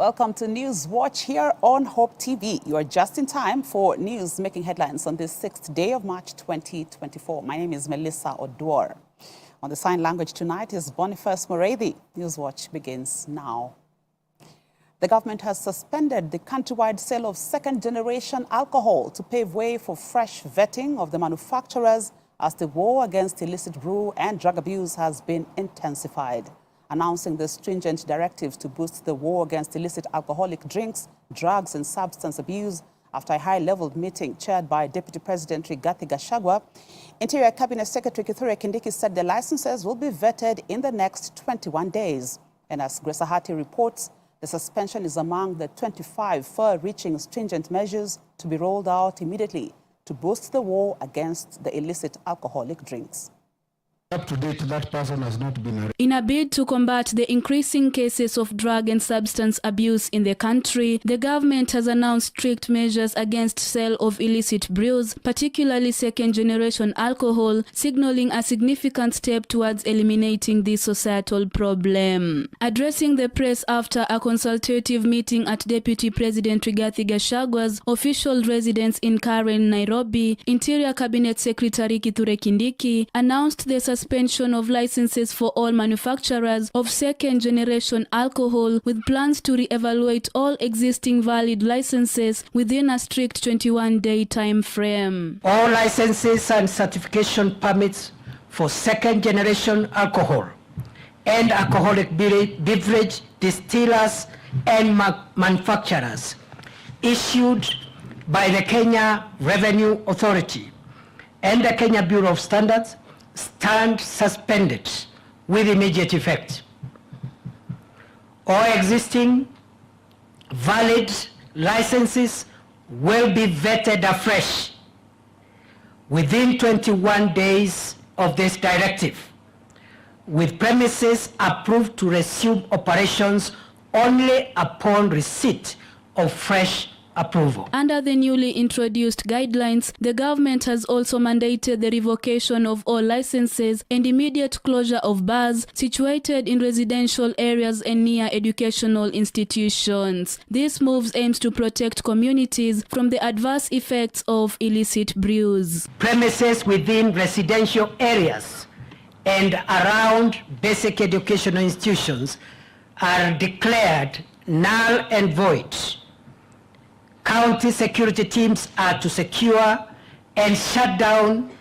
Welcome to Newswatch here on Hope TV. You are just in time for news making headlines on this 6th day of March 2024. My name is Melissa Oduor. On the sign language tonight is Boniface Morethi. Newswatch begins now. The government has suspended the countrywide sale of second-generation alcohol to pave way for fresh vetting of the manufacturers as the war against illicit brew and drug abuse has been intensified. Announcing the stringent directives to boost the war against illicit alcoholic drinks, drugs and substance abuse after a high-level meeting chaired by Deputy President Rigathi Gachagua, Interior Cabinet Secretary Kithure Kindiki said the licenses will be vetted in the next 21 days. And as Grace Ahati reports, the suspension is among the 25 far-reaching stringent measures to be rolled out immediately to boost the war against the illicit alcoholic drinks. Up to date, that person has not been arrested. In a bid to combat the increasing cases of drug and substance abuse in the country, the government has announced strict measures against sale of illicit brews, particularly second-generation alcohol, signaling a significant step towards eliminating this societal problem. Addressing the press after a consultative meeting at Deputy President Rigathi Gachagua's official residence in Karen, Nairobi, Interior Cabinet Secretary Kithure Kindiki announced the suspension of licenses for all manufacturers of second-generation alcohol, with plans to re-evaluate all existing valid licenses within a strict 21-day time frame. All licenses and certification permits for second-generation alcohol and alcoholic beverage distillers and manufacturers issued by the Kenya Revenue Authority and the Kenya Bureau of Standards stand suspended with immediate effect. All existing valid licenses will be vetted afresh within 21 days of this directive, with premises approved to resume operations only upon receipt of fresh approval. Under the newly introduced guidelines, the government has also mandated the revocation of all licenses and immediate closure of bars situated in residential areas and near educational institutions. This move aims to protect communities from the adverse effects of illicit brews. Premises within residential areas and around basic educational institutions are declared null and void. County security teams are to secure and shut down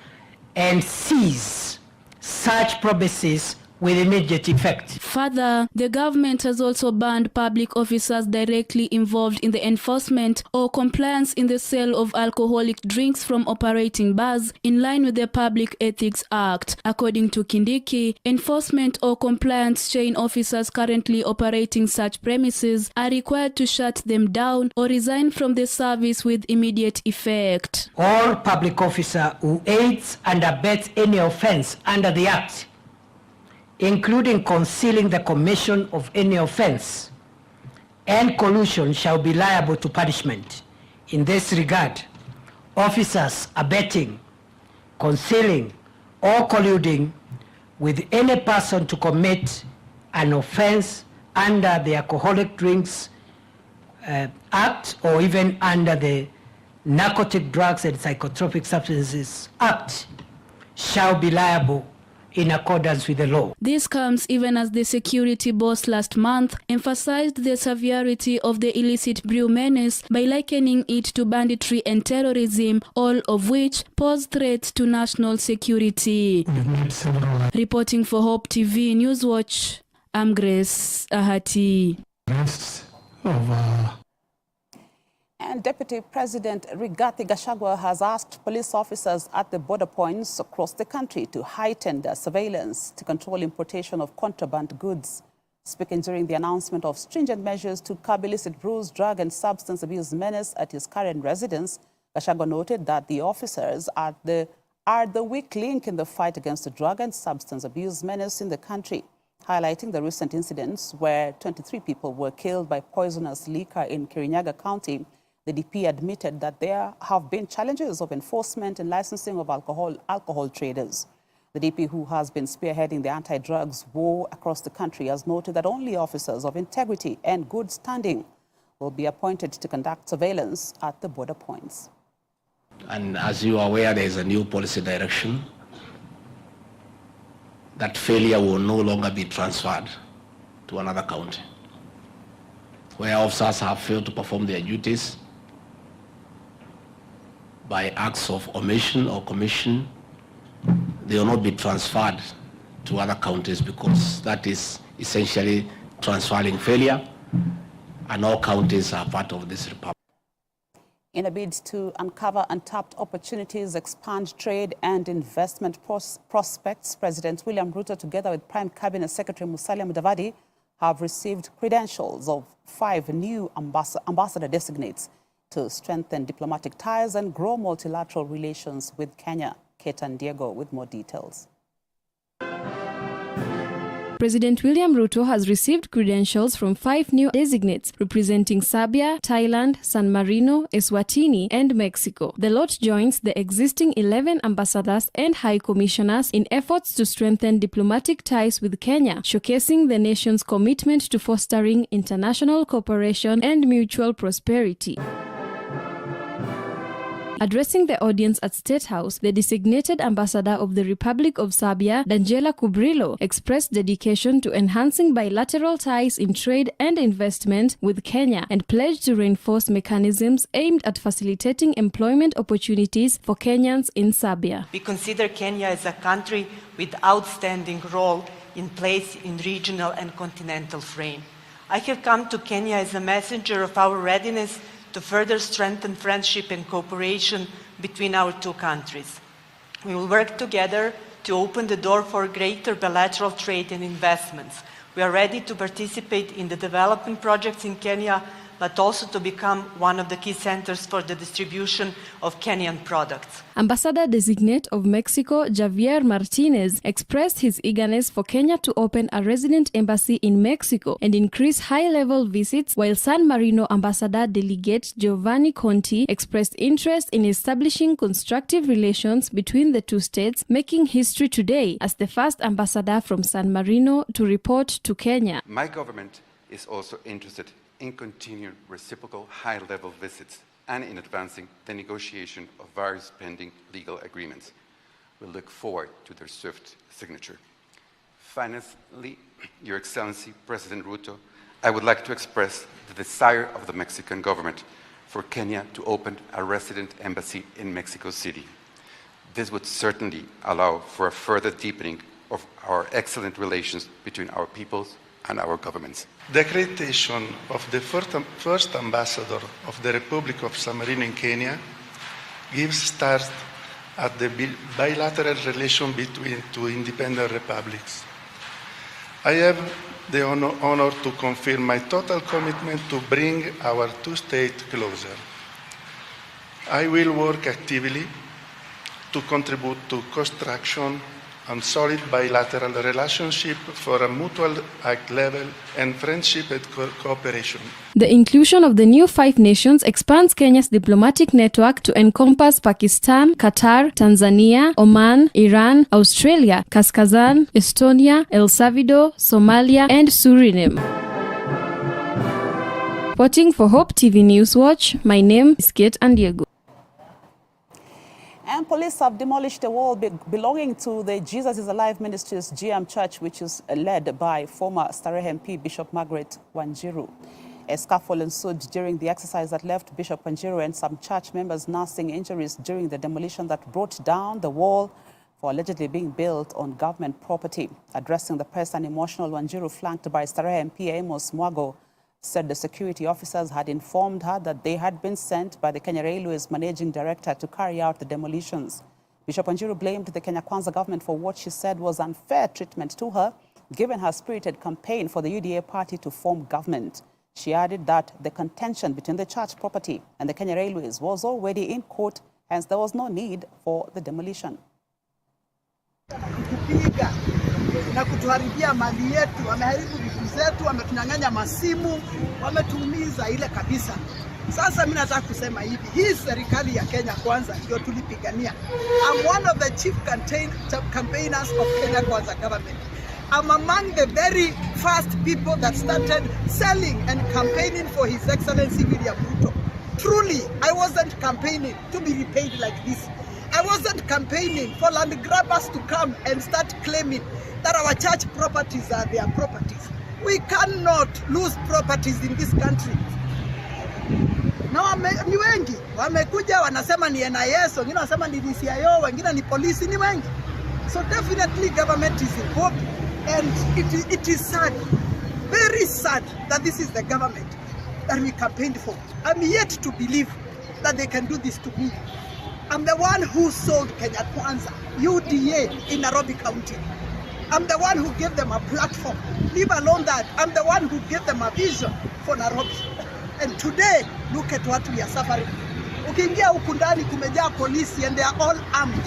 and seize such premises with immediate effect. Further, the government has also banned public officers directly involved in the enforcement or compliance in the sale of alcoholic drinks from operating bars in line with the Public Ethics Act. According to Kindiki, enforcement or compliance chain officers currently operating such premises are required to shut them down or resign from the service with immediate effect. All public officer who aids and abets any offense under the Act, including concealing the commission of any offense and collusion, shall be liable to punishment. In this regard, officers abetting, concealing, or colluding with any person to commit an offense under the Alcoholic Drinks Act or even under the Narcotic Drugs and Psychotropic Substances Act shall be liable in accordance with the law. This comes even as the security boss last month emphasized the severity of the illicit brew menace by likening it to banditry and terrorism, all of which pose threats to national security. Reporting for Hope TV Newswatch, I'm Grace Ahati. And Deputy President Rigathi Gachagua has asked police officers at the border points across the country to heighten their surveillance to control importation of contraband goods. Speaking during the announcement of stringent measures to curb illicit brews, drug and substance abuse menace at his current residence, Gachagua noted that the officers are the weak link in the fight against the drug and substance abuse menace in the country, highlighting the recent incidents where 23 people were killed by poisonous liquor in Kirinyaga County. The DP admitted that there have been challenges of enforcement and licensing of alcohol traders. The DP, who has been spearheading the anti-drugs war across the country, has noted that only officers of integrity and good standing will be appointed to conduct surveillance at the border points. And as you are aware, there is a new policy direction that failure will no longer be transferred to another county. Where officers have failed to perform their duties by acts of omission or commission, they will not be transferred to other counties, because that is essentially transferring failure, and all counties are part of this republic. In a bid to uncover untapped opportunities, expand trade and investment prospects, President William Ruto, together with Prime Cabinet Secretary Musalia Mudavadi, have received credentials of 5 new ambassador designates to strengthen diplomatic ties and grow multilateral relations with Kenya. Ketan Diego with more details. President William Ruto has received credentials from 5 new designates representing Serbia, Thailand, San Marino, Eswatini, and Mexico. The lot joins the existing 11 ambassadors and high commissioners in efforts to strengthen diplomatic ties with Kenya, showcasing the nation's commitment to fostering international cooperation and mutual prosperity. Addressing the audience at State House, the designated ambassador of the Republic of Serbia, Danijela Kubrilo, expressed dedication to enhancing bilateral ties in trade and investment with Kenya and pledged to reinforce mechanisms aimed at facilitating employment opportunities for Kenyans in Serbia. We consider Kenya as a country with outstanding role in place in regional and continental frame. I have come to Kenya as a messenger of our readiness to further strengthen friendship and cooperation between our 2 countries. We will work together to open the door for greater bilateral trade and investments. We are ready to participate in the development projects in Kenya, but also to become one of the key centers for the distribution of Kenyan products. Ambassador-designate of Mexico, Javier Martinez, expressed his eagerness for Kenya to open a resident embassy in Mexico and increase high-level visits, while San Marino Ambassador-delegate Giovanni Conti expressed interest in establishing constructive relations between the 2 states, making history today as the first ambassador from San Marino to report to Kenya. My government is also interested in continuing reciprocal high-level visits and in advancing the negotiation of various pending legal agreements. We look forward to their swift signature. Finally, Your Excellency, President Ruto, I would like to express the desire of the Mexican government for Kenya to open a resident embassy in Mexico City. This would certainly allow for a further deepening of our excellent relations between our peoples and our governments. The accreditation of the first ambassador of the Republic of San Marino in Kenya gives start at the bilateral relation between 2 independent republics. I have the honor to confirm my total commitment to bring our 2 states closer. I will work actively to contribute to construction and solid bilateral relationship for a mutual level and friendship and cooperation. The inclusion of the new 5 nations expands Kenya's diplomatic network to encompass Pakistan, Qatar, Tanzania, Oman, Iran, Australia, Kazakhstan, Estonia, El Salvador, Somalia, and Suriname. Reporting for Hope TV Newswatch, my name is Ketan Diego. And police have demolished a wall belonging to the Jesus is Alive Ministries GM Church, which is led by former Starehe MP Bishop Margaret Wanjiru. A scuffle ensued during the exercise that left Bishop Wanjiru and some church members nursing injuries during the demolition that brought down the wall for allegedly being built on government property. Addressing the press, an emotional Wanjiru, flanked by Starehe MP Amos Mwago, said the security officers had informed her that they had been sent by the Kenya Railways managing director to carry out the demolitions. Bishop Wanjiru blamed the Kenya Kwanza government for what she said was unfair treatment to her, given her spirited campaign for the UDA party to form government. She added that the contention between the church property and the Kenya Railways was already in court, hence there was no need for the demolition. Na kutuharibia mali yetu, wameharibu vitu zetu, wametunyang'anya masimu, wametuumiza ile kabisa. Sasa mimi nataka kusema hivi, hii serikali ya Kenya Kwanza ndio tulipigania. I'm one of the chief campaigners of Kenya Kwanza government. I'm among the very first people that started selling and campaigning for His Excellency William Ruto. Truly, I wasn't campaigning to be repaid like this. I wasn't campaigning for land grabbers to come and start claiming that our church properties are their properties. We cannot lose properties in this country. Na ni wengi wamekuja wanasema ni NIS, wengine wanasema ni DCIO, wengine ni polisi, ni wengi. So definitely government is involved, and it is sad, very sad that this is the government that we campaigned for. I'm yet to believe that they can do this to me. I'm the one who sold Kenya Kwanza, UDA in Nairobi County. I'm the one who gave them a platform. Leave alone that, I'm the one who gave them a vision for Nairobi. And today, look at what we are suffering. Ukiingia huku ndani kumejaa polisi and they are all armed.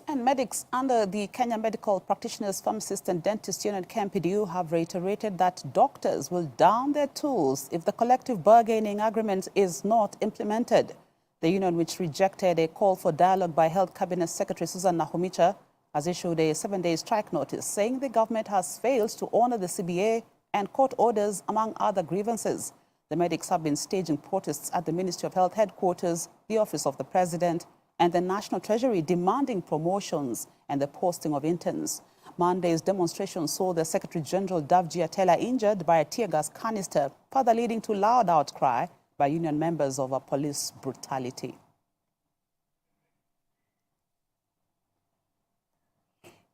And medics under the Kenya Medical Practitioners, Pharmacists and Dentists Union KMPDU have reiterated that doctors will down their tools if the collective bargaining agreement is not implemented. The union, which rejected a call for dialogue by Health Cabinet Secretary Susan Nahumicha, has issued a 7-day strike notice saying the government has failed to honor the CBA and court orders, among other grievances. The medics have been staging protests at the Ministry of Health headquarters, the Office of the President, and the National Treasury, demanding promotions and the posting of interns. Monday's demonstration saw the Secretary General Davji Atela injured by a tear gas canister, further leading to loud outcry by union members over police brutality.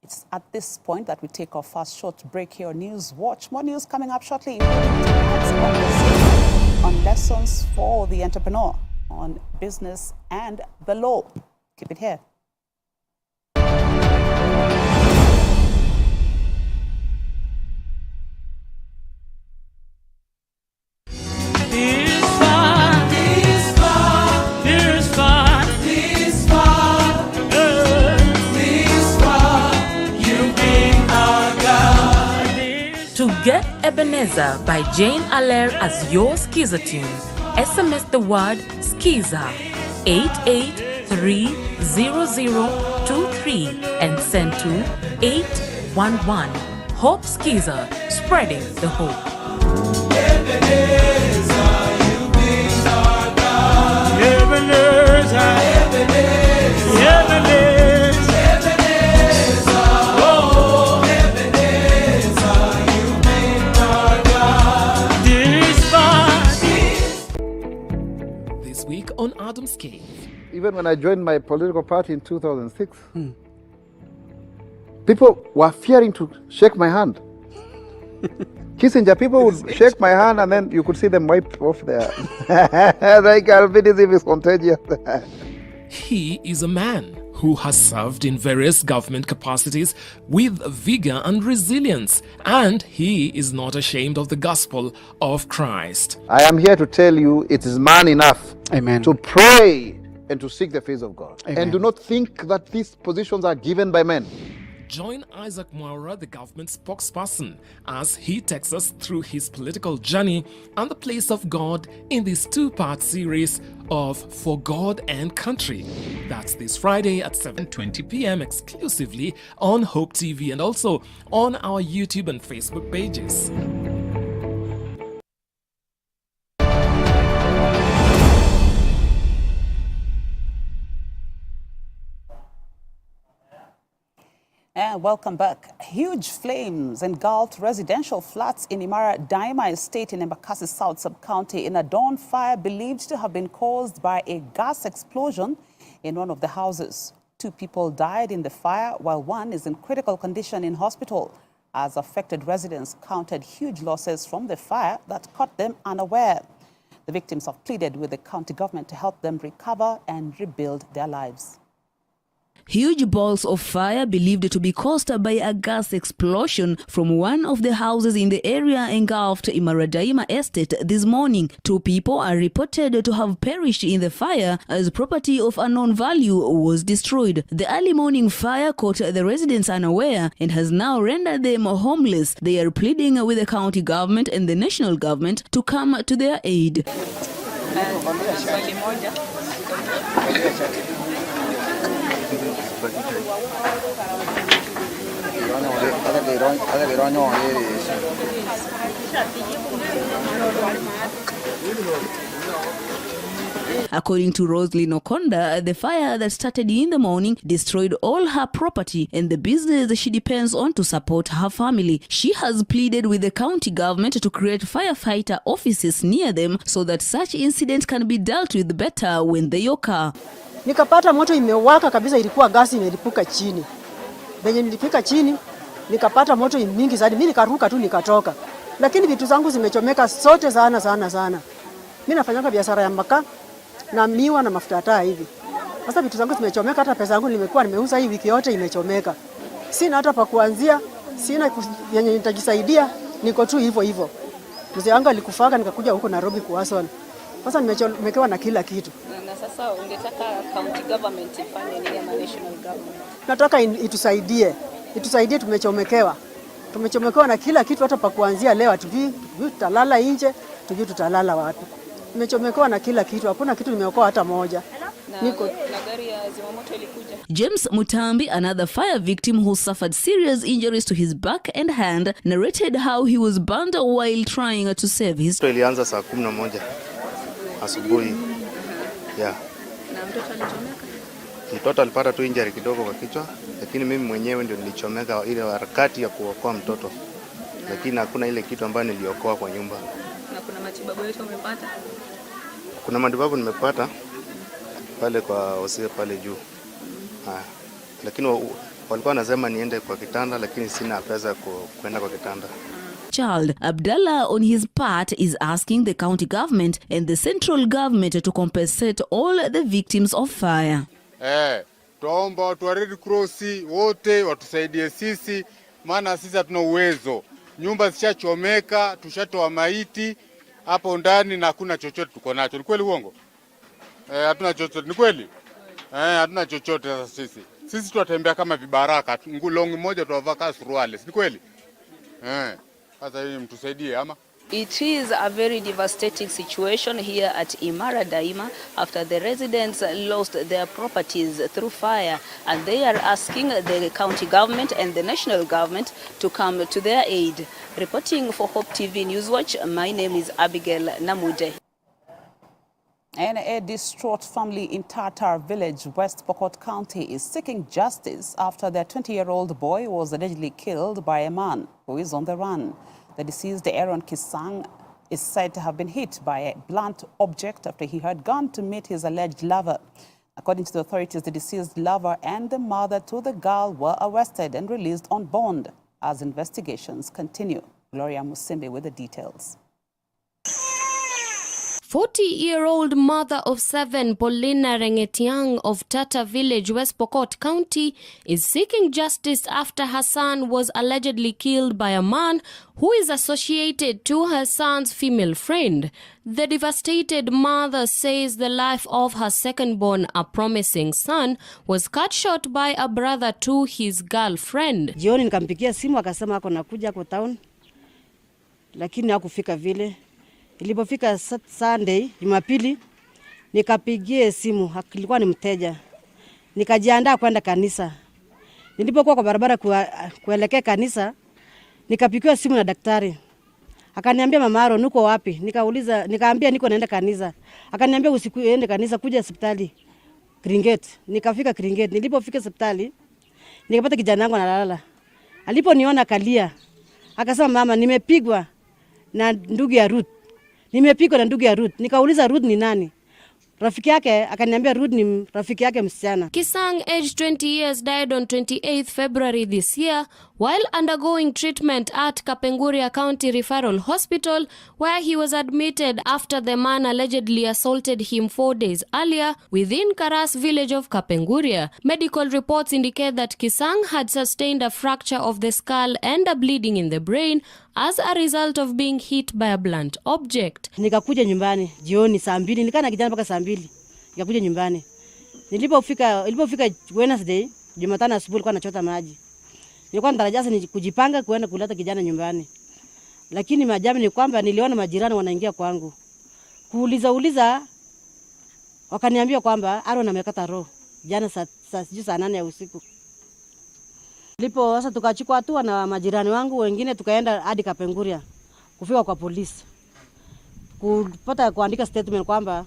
It's at this point that we take our first short break here on Newswatch. More news coming up shortly, including tonight's conversation on lessons for the entrepreneur, on business and the law. Keep it here. To get Ebenezer by Jane Allaire as your Skiza tune, SMS the word Skiza 88300023 and send to 811. Hope Skiza, spreading the hope. Ebenezer, you been our God. Ebenezer, Ebenezer, Ebenezer. On Adam's Cave. Even when I joined my political party in 2006, people were fearing to shake my hand. Kissinger, people would shake my hand and then you could see them wipe off their... like albinism is contagious. He is a man who has served in various government capacities with vigor and resilience, and he is not ashamed of the gospel of Christ. I am here to tell you it is man enough to pray and to seek the face of God. Amen. And do not think that these positions are given by men. Join Isaac Mwaura, the government spokesperson, as he takes us through his political journey and the place of God in this two-part series of For God and Country. That's this Friday at 7:20 p.m. exclusively on Hope TV and also on our YouTube and Facebook pages. And welcome back. Huge flames engulfed residential flats in Imara Daima Estate in Embakasi South Sub-County in a dawn fire believed to have been caused by a gas explosion in one of the houses. 2 people died in the fire, while 1 is in critical condition in hospital, as affected residents counted huge losses from the fire that caught them unaware. The victims have pleaded with the county government to help them recover and rebuild their lives. Huge balls of fire believed to be caused by a gas explosion from one of the houses in the area engulfed Imaradaima estate this morning. 2 people are reported to have perished in the fire as property of unknown value was destroyed. The early morning fire caught the residents unaware and has now rendered them homeless. They are pleading with the county government and the national government to come to their aid. According to Rosalie Nokonda, the fire that started in the morning destroyed all her property and the business she depends on to support her family. She has pleaded with the county government to create firefighter offices near them so that such incidents can be dealt with better when they occur. Nikapata moto imewaka kabisa, ilikuwa gasi imelipuka chini. Benye nilifika chini, nikapata moto mingi zaidi. Mimi nikaruka tu nikatoka. Lakini vitu zangu zimechomeka sote sana. Mimi nafanya biashara ya makaa na miwa na mafuta taa hivi. Sasa vitu zangu zimechomeka, hata pesa yangu nimekuwa nimeuza hii wiki yote imechomeka. Sina hata pa kuanzia, sina yenye nitajisaidia, niko tu hivyo. Mzee wangu alikufaka nikakuja huko Nairobi kuhasol. Sasa nimechomekewa na kila kitu. Na sasa ungetaka county government ifanye nini ama national government? Nataka itusaidie, tumechomekewa na kila kitu, hata pa kuanzia leo hatujui tutalala nje, tujui tutalala wapi. Nimechomekewa na kila kitu, hakuna kitu nimeokoa hata moja. Na gari ya zimamoto ilikuja. James Mutambi, another fire victim who suffered serious injuries to his back and hand, narrated how he was burned while trying to save his. Ilianza saa 11 asubuhi. Yeah. Na mtoto alichomeka? Mtoto alipata tu injury kidogo kwa kichwa, lakini mimi mwenyewe ndio nilichomeka ile harakati ya kuokoa mtoto. Lakini hakuna ile kitu ambayo niliokoa kwa nyumba. Na kuna matibabu yote umepata? Kuna matibabu nimepata pale kwa hospitali pale juu. Lakini walikuwa wanasema niende kwa kitanda, lakini sina pesa kwenda kwa kitanda. Child Abdallah on his part is asking the county government and the central government to compensate all the victims of fire. Tuomba watu wa Red Cross wote watusaidie sisi, maana sisi hatuna uwezo. Nyumba zishachomeka, tushatoa maiti hapo ndani na hakuna chochote tuko nacho. Ni kweli uongo? Hatuna chochote. Ni kweli? Hatuna chochote sasa sisi. Sisi tunatembea kama vibaraka, ngulongi moja tuwavaa suruali. Ni kweli? Sasa hii mtusaidie ama? It is a very devastating situation here at Imaradaima after the residents lost their properties through fire, and they are asking the county government and the national government to come to their aid. Reporting for Hope TV Newswatch, my name is Abigail Namude. And a distraught family in Tartar Village, West Pokot County, is seeking justice after their 20-year-old boy was allegedly killed by a man who is on the run. The deceased Aaron Kisang is said to have been hit by a blunt object after he had gone to meet his alleged lover. According to the authorities, the deceased lover and the mother to the girl were arrested and released on bond as investigations continue. Gloria Musimbe with the details. 40-year-old mother of 7, Paulina Rengetiang of Tata Village, West Pokot County, is seeking justice after her son was allegedly killed by a man who is associated to her son's female friend. The devastated mother says the life of her second-born, a promising son, was cut short by a brother to his girlfriend. Jioni nikampigia simu akasema ako nakuja kwa town, lakini hakufika vile. Ilipofika Sunday, Jumapili, nikapigie simu, alikuwa ni mteja. Nikajiandaa kwenda kanisa. Nilipokuwa kwa barabara kuelekea kanisa, nikapigiwa simu na daktari. Akaniambia, mama Aaron, uko wapi? Nikaambia niko naenda kanisa. Akaniambia usiende kanisa, kuja hospitali Kringet. Nikafika Kringet. Nilipofika hospitali, nikapata kijana wangu analala. Aliponiona kalia, akasema, mama, nimepigwa na ndugu ya Ruth. Nimepigwa na ndugu ya Ruth. Nikauliza Ruth ni nani? Rafiki yake akaniambia Ruth ni rafiki yake msichana. Kisang, aged 20 years, died on 28th February this year while undergoing treatment at Kapenguria County Referral Hospital, where he was admitted after the man allegedly assaulted him 4 days earlier within Karas village of Kapenguria. Medical reports indicate that Kisang had sustained a fracture of the skull and a bleeding in the brain as a result of being hit by a blunt object. Nikakuja nyumbani jioni saa 2, nikaa na kijana mpaka saa 2. Nikakuja nyumbani. Ilipofika Wednesday, Jumatano asubuhi nilikuwa nachota maji. Nilikuwa natarajiwa ni kujipanga kuenda kuleta kijana nyumbani. Lakini maajabu ni kwamba niliona majirani wanaingia kwangu. Kuuliza wakaniambia kwamba Aaron amekata roho jana saa 8 ya usiku. Sasa tukachukua hatua na majirani wangu wengine tukaenda hadi Kapenguria kufika kwa polisi. Kupata kuandika statement kwamba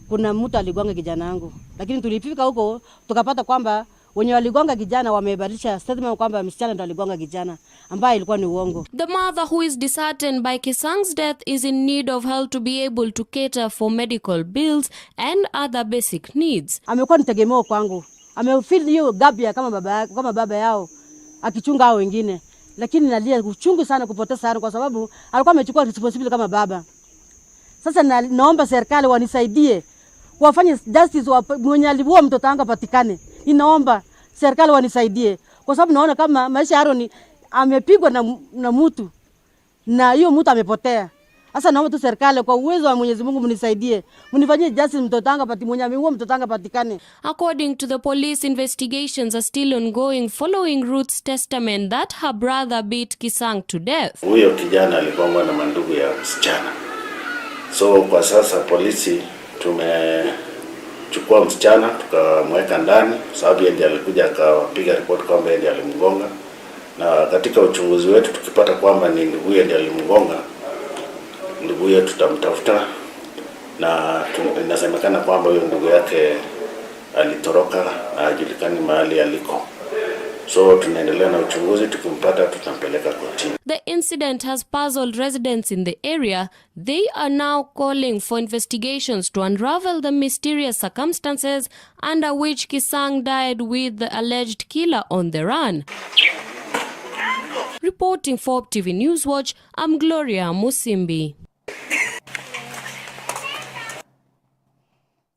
kuna mtu aligonga kijana wangu. Lakini tulifika huko tukapata kwamba wenye waligonga kijana wamebadilisha statement kwamba msichana ndo aligonga kijana, ambaye ilikuwa ni uongo. The mother, who is disheartened by Kisang's death, is in need of help to be able to cater for medical bills and other basic needs. Amekuwa ni tegemeo kwangu. Amefeel hiyo gap kama baba yao akichunga hao wengine. Lakini nalia uchungu sana kupoteza sana kwa sababu alikuwa amechukua responsibility kama baba. Sasa naomba serikali wanisaidie. Wafanye justice mwenye aliua mtoto wangu patikane. Ninaomba serikali wanisaidie kwa sababu naona kama maisha Aaron amepigwa na mtu na hiyo mtu amepotea. Sasa naomba tu serikali kwa uwezo wa Mwenyezi Mungu mnisaidie. Mnifanyie justice mtoto wangu mwenye ameua mtoto wangu patikane. According to the police, investigations are still ongoing following Ruth's testament that her brother beat Kisang to death. Huyo kijana alikuwa na mandugu ya msichana. So kwa sasa polisi tumechukua msichana tukamweka ndani sababu yeye ndiye alikuja akapiga report kwamba yeye ndiye alimgonga, na katika uchunguzi wetu tukipata kwamba ni ndugu yeye ndiye alimgonga, ndugu yeye tutamtafuta, na inasemekana kwamba huyo ndugu yake alitoroka na hajulikani mahali aliko. So tunaendelea na uchunguzi, tukimpata tutampeleka kotini. The incident has puzzled residents in the area. They are now calling for investigations to unravel the mysterious circumstances under which Kisang died with the alleged killer on the run. Reporting for TV Newswatch, I'm Gloria Musimbi.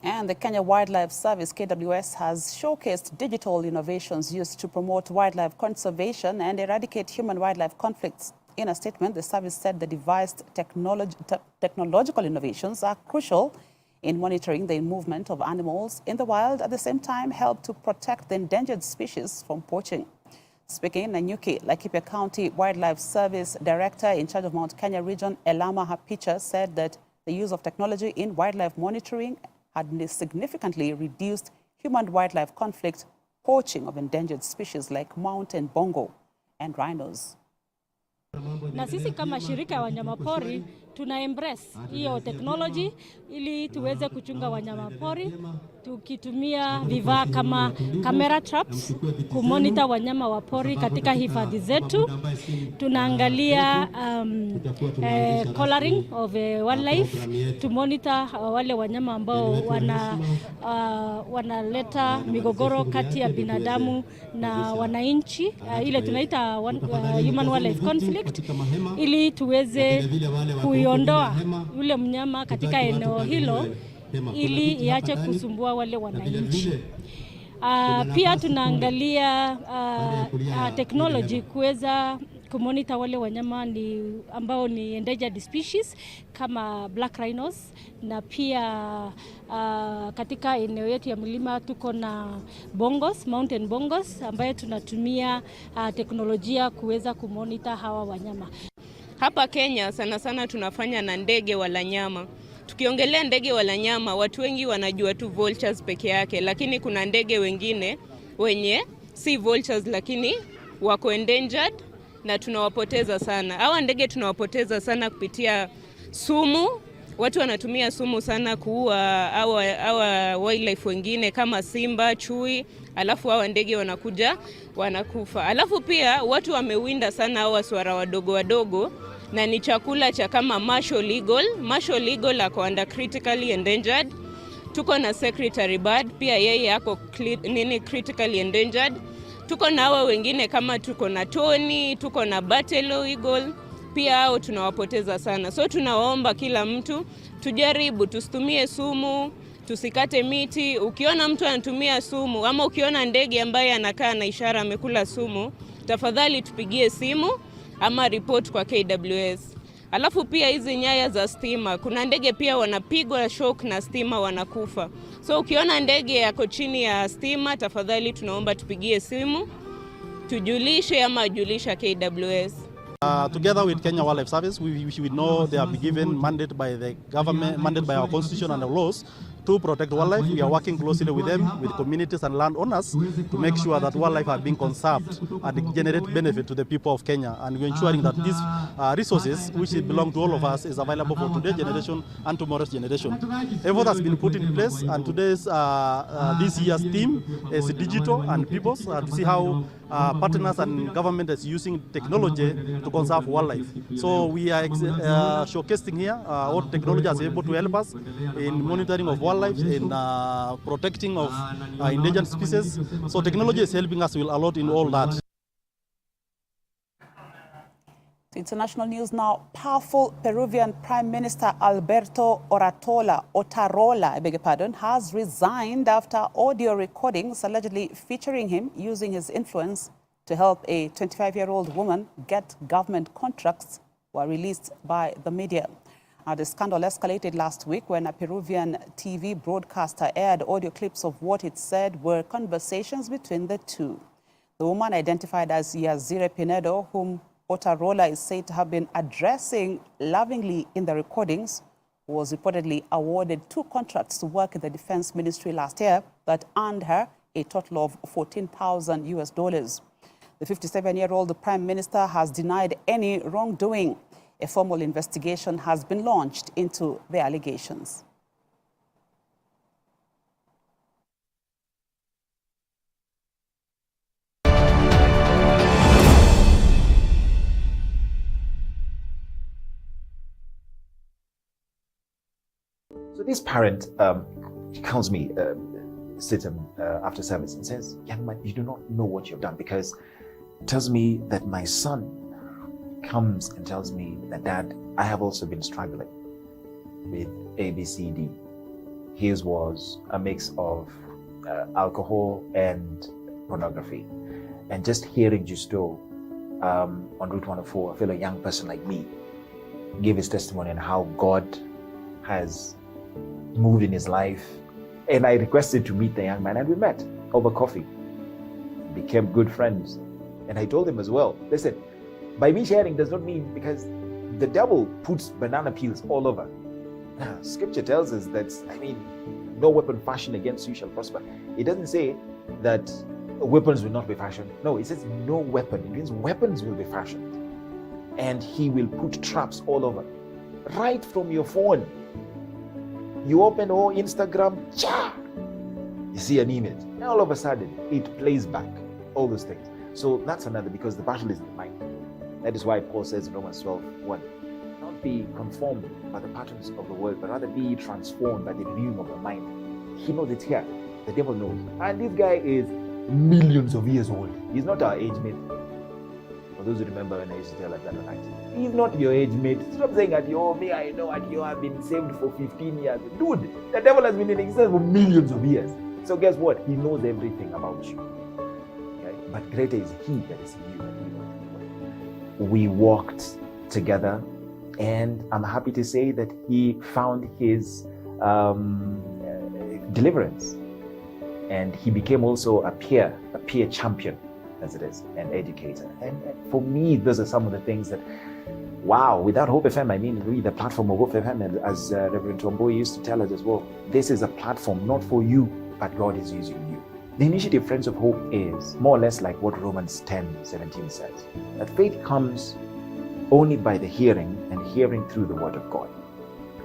And the Kenya Wildlife Service, KWS, has showcased digital innovations used to promote wildlife conservation and eradicate human-wildlife conflicts. In a statement, the service said the devised technological innovations are crucial in monitoring the movement of animals in the wild, at the same time help to protect the endangered species from poaching. Speaking in Nanyuki, Laikipia County Wildlife Service Director in charge of Mount Kenya region, Elama Hapicha, said that the use of technology in wildlife monitoring had significantly reduced human-wildlife conflict, poaching of endangered species like mountain bongo and rhinos. Na sisi kama shirika ya wanyamapori tuna embrace hiyo technology ili tuweze kuchunga wanyamapori tukitumia vifaa kama camera traps kumonitor wanyama wa pori katika hifadhi zetu. Tunaangalia collaring of wildlife to monitor wale wanyama ambao wanaleta migogoro kati ya binadamu na wananchi, ile tunaita human wildlife conflict, ili tuweze kuiondoa yule mnyama katika eneo hilo ili iache kusumbua wale wananchi. Pia tunaangalia technology kuweza kumonitor wale wanyama ambao ni endangered species kama black rhinos, na pia katika eneo yetu ya milima tuko na bongos, mountain bongos, ambayo tunatumia teknolojia kuweza kumonitor hawa wanyama. Hapa Kenya sana sana tunafanya na ndege wala nyama. Tukiongelea ndege wala nyama, watu wengi wanajua tu vultures peke yake, lakini kuna ndege wengine wenye si vultures lakini wako endangered na tunawapoteza sana. Hawa ndege tunawapoteza sana kupitia sumu. Watu wanatumia sumu sana kuua hawa wildlife wengine kama simba, chui, alafu hawa ndege wanakuja wanakufa. Alafu pia watu wamewinda sana hawa swara wadogo wadogo, na ni chakula cha kama marshal eagle. Marshal eagle ako under critically endangered. Tuko na secretary bird, pia yeye ako critically endangered. Tuko na hawa wengine kama tuko na Tony, tuko na Battle Eagle, pia hao tunawapoteza sana. So tunaomba kila mtu tujaribu tusitumie sumu, tusikate miti. Ukiona mtu anatumia sumu ama ukiona ndege ambaye anakaa na ishara amekula sumu, tafadhali tupigie simu ama report kwa KWS. Alafu pia hizi nyaya za stima, kuna ndege pia wanapigwa shock na stima wanakufa. So ukiona ndege yako chini ya stima, tafadhali tunaomba tupigie simu, tujulishe ama ajulisha KWS. Together with Kenya Wildlife Service, we know they have been given mandate by the government, mandate by our constitution and the laws to protect wildlife. We are working closely with them, with communities and landowners to make sure that wildlife are being conserved and generate benefit to the people of Kenya. And we're ensuring that these resources, which belong to all of us, is available for today's generation and tomorrow's generation. Effort has been put in place, and today's this year's theme is digital and peoples, to see how partners and government is using technology to conserve wildlife. So we are showcasing here what technology is able to help us in monitoring of wildlife, in protecting of endangered species. So technology is helping us a lot in all that. International news now. Powerful Peruvian Prime Minister Alberto Otarola, has resigned after audio recordings allegedly featuring him using his influence to help a 25-year-old woman get government contracts were released by the media. The scandal escalated last week when a Peruvian TV broadcaster aired audio clips of what it said were conversations between the two. The woman, identified as Yazire Pinedo, whom Otarola is said to have been addressing lovingly in the recordings, was reportedly awarded 2 contracts to work in the Defense Ministry last year that earned her a total of $14,000. The 57-year-old Prime Minister has denied any wrongdoing. A formal investigation has been launched into the allegations. So this parent calls me, sits after service and says, "Young man, you do not know what you've done," because tells me that my son comes and tells me that, "Dad, I have also been struggling with ABCD. His was a mix of alcohol and pornography." And just hearing Justo on Route 104, a fellow young person like me, give his testimony on how God has moved in his life. And I requested to meet the young man, and we met over coffee, became good friends. And I told him as well, listen, by me sharing does not mean, because the devil puts banana peels all over. Now, scripture tells us that, no weapon fashioned against you shall prosper. It doesn't say that weapons will not be fashioned. No, it says no weapon. It means weapons will be fashioned. And he will put traps all over. Right from your phone. You open Instagram, you see an image. And all of a sudden, it plays back. All those things. So that's another, because the battle is in the mind. That is why Paul says in Romans 12:1, not be conformed by the patterns of the world, but rather be transformed by the renewing of the mind. He knows it's here. The devil knows. And this guy is millions of years old. He's not our age mate. For those who remember when I used to tell like that on IT. He's not your age mate. Stop saying at me, I know at I've been saved for 15 years. Dude, the devil has been in existence for millions of years. So guess what? He knows everything about you. Okay? But greater is he that is in you than he knows. We walked together, and I'm happy to say that he found his deliverance. And he became also a peer champion, as it is, an educator. And for me, those are some of the things that, wow, without Hope FM, really the platform of Hope FM, and as Reverend Tomboy used to tell us as well, this is a platform not for you, but God is using you. The initiative Friends of Hope is more or less like what Romans 10:17 says, that faith comes only by the hearing, and hearing through the word of God.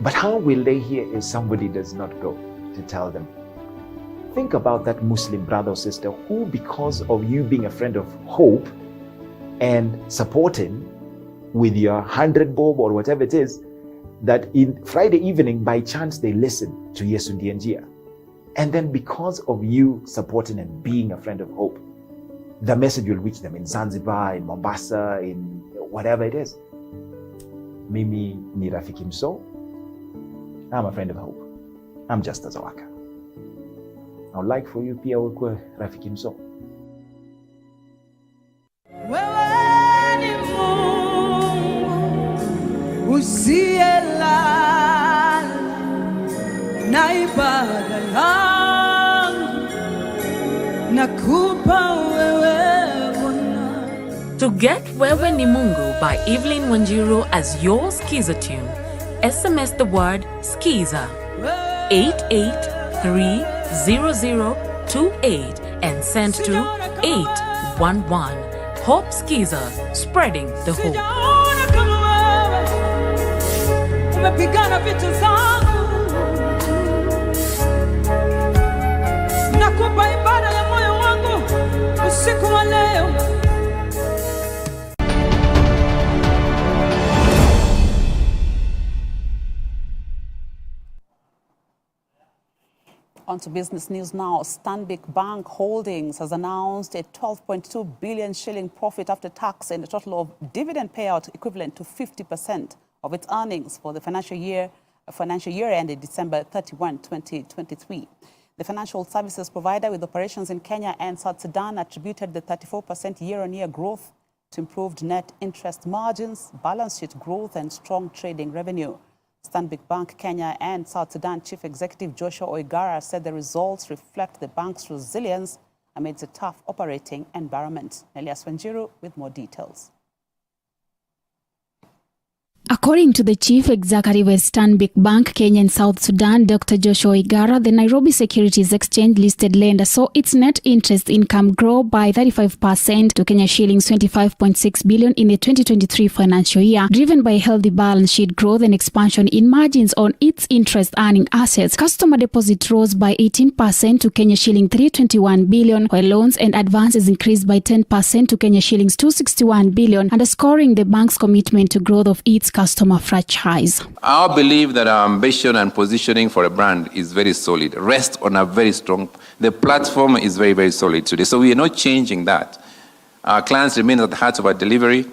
But how will they hear if somebody does not go to tell them? Think about that Muslim brother or sister who, because of you being a friend of hope and supporting with your 100 bob or whatever it is, that in Friday evening, by chance, they listen to Yesu Ndiye Njia. And then because of you supporting and being a friend of hope, the message will reach them in Zanzibar, in Mombasa, in whatever it is. Mimi ni Rafiki Mso. I'm a friend of hope. I'm just as a waka. I would like for you pia ukwe Rafiki Mso. Wewe ni Mungu usiyelala na ibada yangu nakupa wewe Bwana. To get Wewe ni Mungu by Evelyn Wanjiru as your Skiza tune, SMS the word Skiza 88300028 and send to 811. Hope Skiza, spreading the hope. Sijaona kama wewe umepigana vita zangu, nakupa ibada ya moyo wangu usiku wa leo. On to business news now. Stanbic Bank Holdings has announced a 12.2 billion shilling profit after tax and a total of dividend payout equivalent to 50% of its earnings for the financial year ended December 31, 2023. The financial services provider with operations in Kenya and South Sudan attributed the 34% year-on-year growth to improved net interest margins, balance sheet growth, and strong trading revenue. Stanbic Bank Kenya and South Sudan Chief Executive Joshua Oigara said the results reflect the bank's resilience amidst a tough operating environment. Elias Wanjiru with more details. According to the Chief Executive of Stanbic Bank Kenya and South Sudan, Dr. Joshua Oigara, the Nairobi Securities Exchange listed lender saw its net interest income grow by 35% to Kenya shillings 25.6 billion in the 2023 financial year, driven by healthy balance sheet growth and expansion in margins on its interest earning assets. Customer deposit rose by 18% to Kenya shilling 321 billion, while loans and advances increased by 10% to Kenya shillings 261 billion, underscoring the bank's commitment to growth of its customer franchise. Our belief that our ambition and positioning for a brand is very solid, rests on a very strong, the platform is very, very solid today. So we are not changing that. Our clients remain at the heart of our delivery.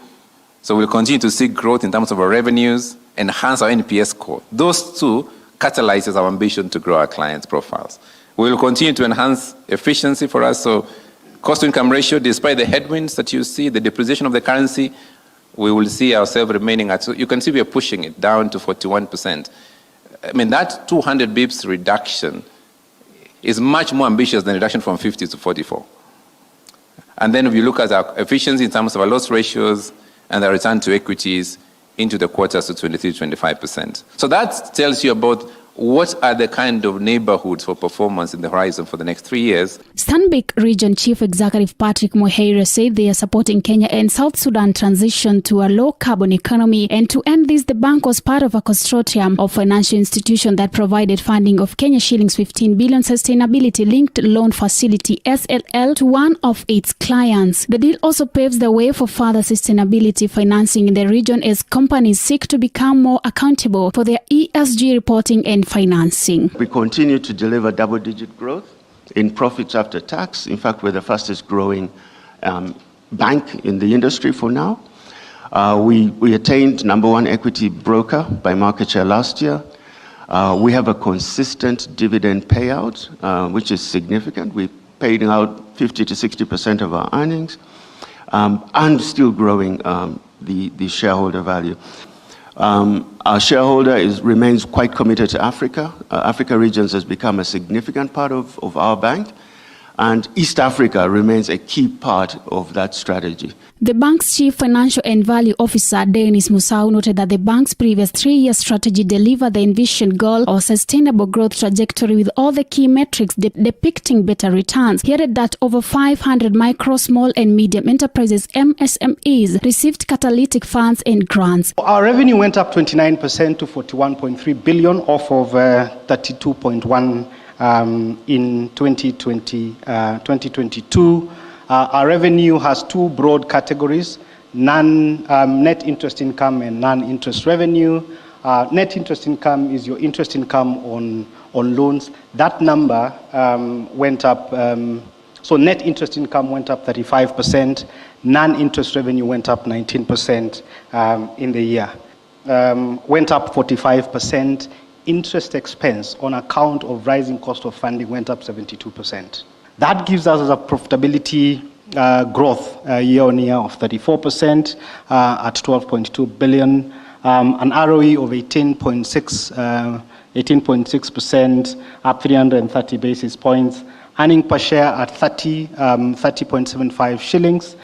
So we'll continue to see growth in terms of our revenues, enhance our NPS score. Those two catalyzes our ambition to grow our clients' profiles. We will continue to enhance efficiency for us. So cost-to-income ratio, despite the headwinds that you see, the depreciation of the currency, we will see ourselves remaining at, so you can see we are pushing it down to 41%. I mean, that 200 bips reduction is much more ambitious than reduction from 50 to 44. And then if you look at our efficiency in terms of our loss ratios and the return to equities into the quarters to 23-25%. So that tells you about what are the kind of neighborhoods for performance in the horizon for the next 3 years. Stanbic Region Chief Executive Patrick Moheira said they are supporting Kenya and South Sudan transition to a low-carbon economy, and to end this, the bank was part of a consortium of financial institutions that provided funding of Kenya shillings 15 billion sustainability-linked loan facility SLL to one of its clients. The deal also paves the way for further sustainability financing in the region as companies seek to become more accountable for their ESG reporting and financing. We continue to deliver double-digit growth in profits after tax. In fact, we're the fastest growing bank in the industry for now. We attained #1 equity broker by market share last year. We have a consistent dividend payout, which is significant. We paid out 50 to 60% of our earnings, and still growing the shareholder value. Our shareholder remains quite committed to Africa. Africa Regions has become a significant part of our bank, and East Africa remains a key part of that strategy. The bank's Chief Financial and Value Officer, Dennis Musau, noted that the bank's previous 3-year strategy delivered the envisioned goal of sustainable growth trajectory with all the key metrics depicting better returns. He added that over 500 micro, small and medium enterprises, MSMEs, received catalytic funds and grants. Our revenue went up 29% to 41.3 billion off of 32.1 in 2022. Our revenue has two broad categories: net interest income and non-interest revenue. Net interest income is your interest income on loans. That number went up, so net interest income went up 35%, non-interest revenue went up 19% in the year. Went up 45%, interest expense on account of rising cost of funding went up 72%. That gives us a profitability growth year on year of 34% at 12.2 billion. An ROE of 18.6%, up 330 basis points. Earning per share at 30.75 shillings.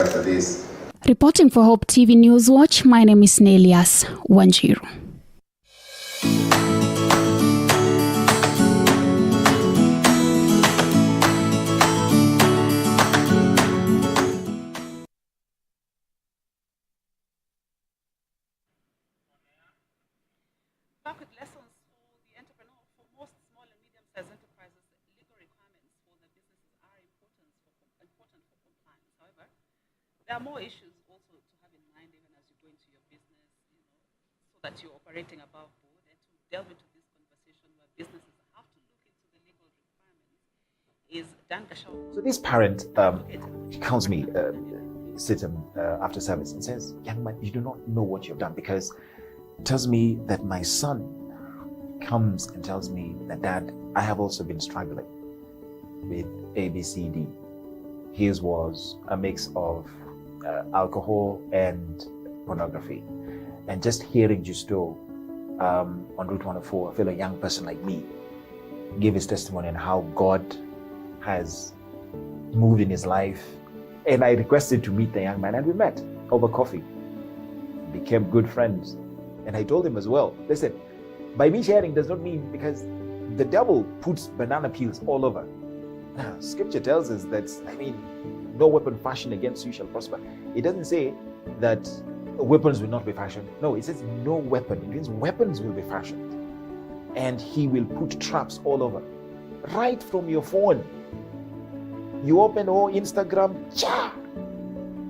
Reporting for Hope TV Newswatch, my name is Nelias Wanjiru. Back with lessons for the entrepreneur. For most small and medium-sized enterprises, legal requirements for their businesses are important for compliance. However, there are more issues also to have in mind even as you go into your business, so that you're operating above board. And to delve into this conversation where businesses have to look into the legal requirements is Dan Gashau. So this parent calls me, after service and says, "Young man, you do not know what you've done," because tells me that my son comes and tells me that, "Dad, I have also been struggling with ABCD. His was a mix of alcohol and pornography." And just hearing Justo on Route 104, a fellow young person like me, give his testimony on how God has moved in his life. And I requested to meet the young man, and we met over coffee, became good friends. And I told him as well, listen, by me sharing does not mean, because the devil puts banana peels all over. Now, scripture tells us that, no weapon fashioned against you shall prosper. It doesn't say that weapons will not be fashioned. No, it says no weapon. It means weapons will be fashioned. And he will put traps all over. Right from your phone. You open Instagram,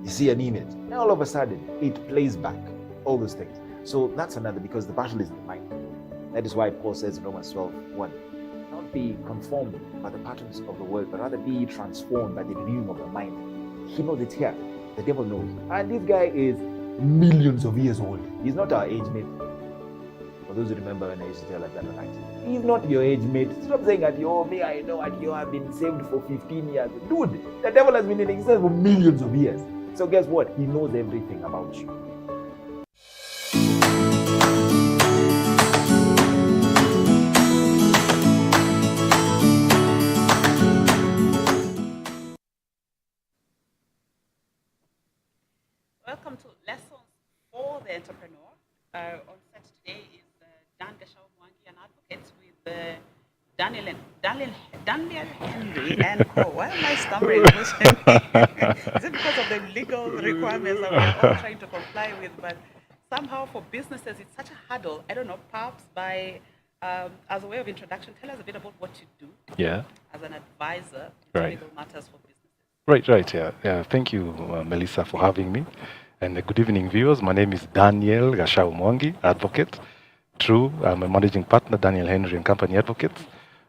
you see an image. And all of a sudden, it plays back. All those things. So that's another, because the battle is in the mind. That is why Paul says in Romans 12:1, not be conformed by the patterns of the world, but rather be transformed by the renewing of the mind. He knows it's here. The devil knows. And this guy is millions of years old. He's not our age mate. For those who remember when I used to tell like that, right? He's not your age mate. Stop saying that, me, I know that you have been saved for 15 years. Dude, the devil has been in existence for millions of years. So guess what? He knows everything about you. Welcome to Lessons for the Entrepreneur. On set today is Dan Gashau, an advocate with Daniel Henry and Co. Why am I stammering? Is it because of the legal requirements that we're all trying to comply with? But somehow for businesses, it's such a hurdle. I don't know, perhaps as a way of introduction, tell us a bit about what you do as an advisor to legal matters for businesses. Right, yeah. Thank you, Melissa, for having me. And good evening, viewers. My name is Daniel Gashau Mwangi, advocate. True, I'm a managing partner, Daniel Henry and Company Advocates,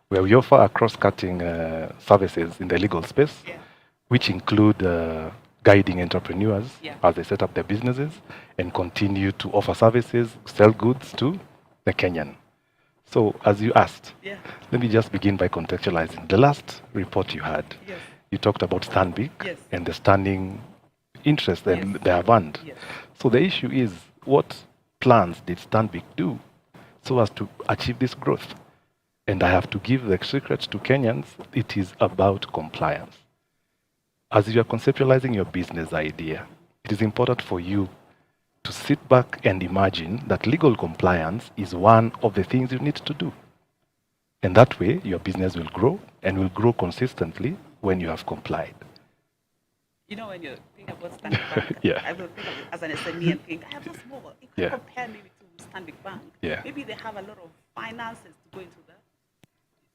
where we offer a cross-cutting services in the legal space, which include guiding entrepreneurs as they set up their businesses and continue to offer services, sell goods to the Kenyan. So, as you asked, let me just begin by contextualizing. The last report you had, you talked about Stanbic and the standing interest that they have earned. So the issue is, what plans did Stanbic do so as to achieve this growth? And I have to give the secret to Kenyans, it is about compliance. As you are conceptualizing your business idea, it is important for you to sit back and imagine that legal compliance is one of the things you need to do. And that way, your business will grow and will grow consistently when you have complied. You know, when you think about Stanbic Bank, I will think of it as an SME and think, I have so small. You can compare maybe to Stanbic Bank. Maybe they have a lot of finances to go into that,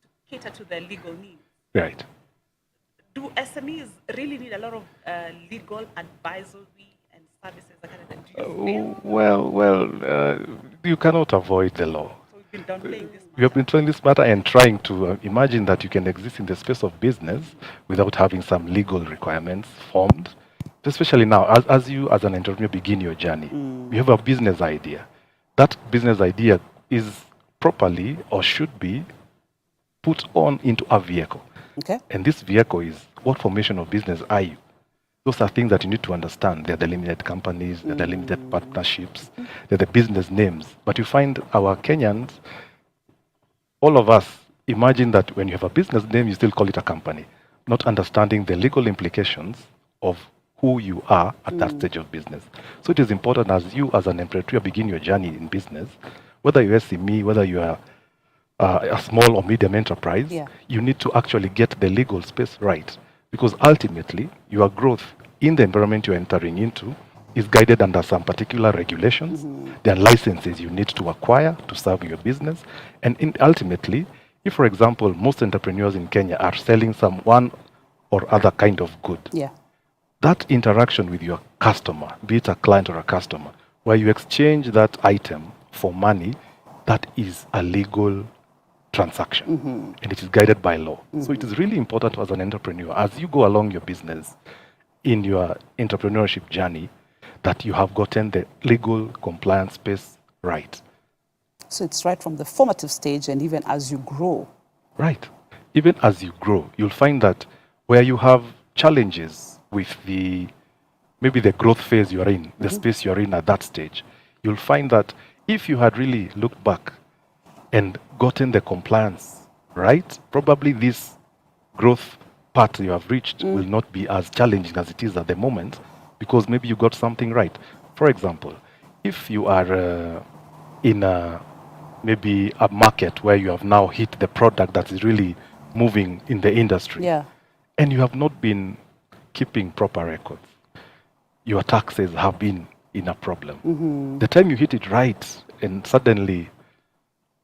to cater to their legal needs. Right. Do SMEs really need a lot of legal advisory and services that do you feel? Well, you cannot avoid the law. So we've been downplaying this. You have been doing this matter and trying to imagine that you can exist in the space of business without having some legal requirements formed. Especially now, as you as an entrepreneur begin your journey, you have a business idea. That business idea is properly or should be put on into a vehicle. Okay. And this vehicle is, what formation of business are you? Those are things that you need to understand. They're the limited companies, they're the limited partnerships, they're the business names. But you find our Kenyans, all of us, imagine that when you have a business name, you still call it a company, not understanding the legal implications of who you are at that stage of business. So it is important as you, as an entrepreneur, begin your journey in business, whether you're SME, whether you are a small or medium enterprise, you need to actually get the legal space right. Because ultimately, your growth in the environment you're entering into is guided under some particular regulations. There are licenses you need to acquire to serve your business. And ultimately, if, for example, most entrepreneurs in Kenya are selling some one or other kind of good, that interaction with your customer, be it a client or a customer, where you exchange that item for money, that is a legal transaction, and it is guided by law. So it is really important as an entrepreneur, as you go along your business in your entrepreneurship journey, that you have gotten the legal compliance space right. So it's right from the formative stage and even as you grow. Right. Even as you grow, you'll find that where you have challenges with maybe the growth phase you're in, the space you're in at that stage, you'll find that if you had really looked back and gotten the compliance right, probably this growth part you have reached will not be as challenging as it is at the moment, because maybe you got something right. For example, if you are in maybe a market where you have now hit the product that is really moving in the industry, and you have not been keeping proper records, your taxes have been in a problem. The time you hit it right, and suddenly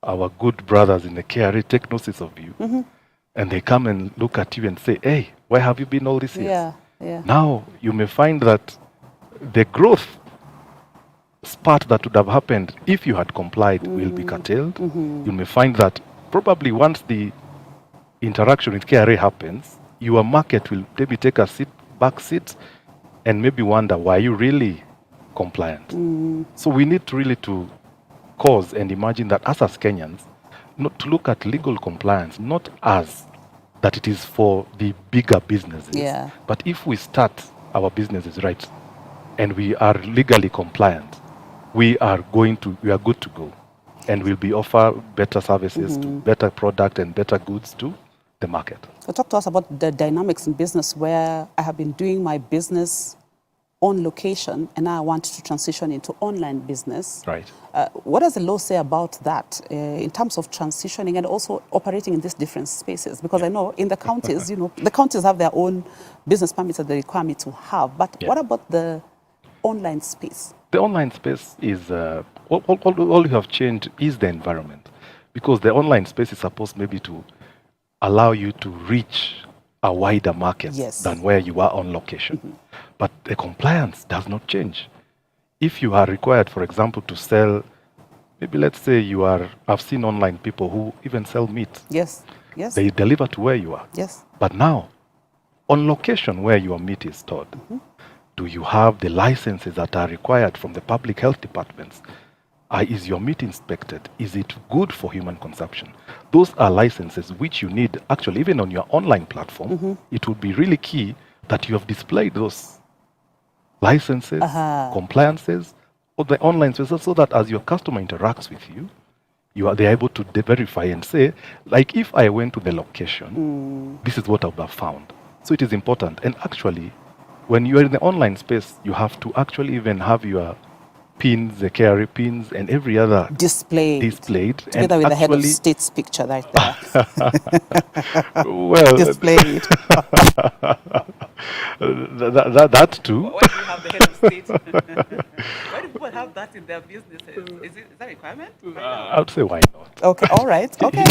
our good brothers in the KRA take notice of you, and they come and look at you and say, hey, where have you been all these years? Now, you may find that the growth part that would have happened if you had complied will be curtailed. You may find that probably once the interaction with KRA happens, your market will maybe take a back seat and maybe wonder, why are you really compliant? So we need to really to cause and imagine that as Kenyans, not to look at legal compliance, not as that it is for the bigger businesses, but if we start our businesses right and we are legally compliant, we are good to go, and we'll be offer better services, to better product and better goods to the market. So talk to us about the dynamics in business where I have been doing my business on location and now I want to transition into online business. Right. What does the law say about that in terms of transitioning and also operating in these different spaces? Because I know in the counties, the counties have their own business permits that they require me to have. But what about the online space? The online space is, all you have changed is the environment. Because the online space is supposed maybe to allow you to reach a wider market than where you are on location. But the compliance does not change. If you are required, for example, to sell, maybe let's say I've seen online people who even sell meat. Yes. They deliver to where you are. Yes. But now, on location where your meat is stored, do you have the licenses that are required from the public health departments? Is your meat inspected? Is it good for human consumption? Those are licenses which you need, actually, even on your online platform. It would be really key that you have displayed those licenses, compliances, or the online spaces, so that as your customer interacts with you, they're able to verify and say, like, if I went to the location, this is what I would have found. So it is important. And actually, when you are in the online space, you have to actually even have your pins, the KRA pins, and every other displayed. Together and with the head of state's picture right there. Well, displayed. that too. Why do you have the head of state? Why do people have that in their businesses? Is that a requirement? I would say why not. Okay, all right. Okay.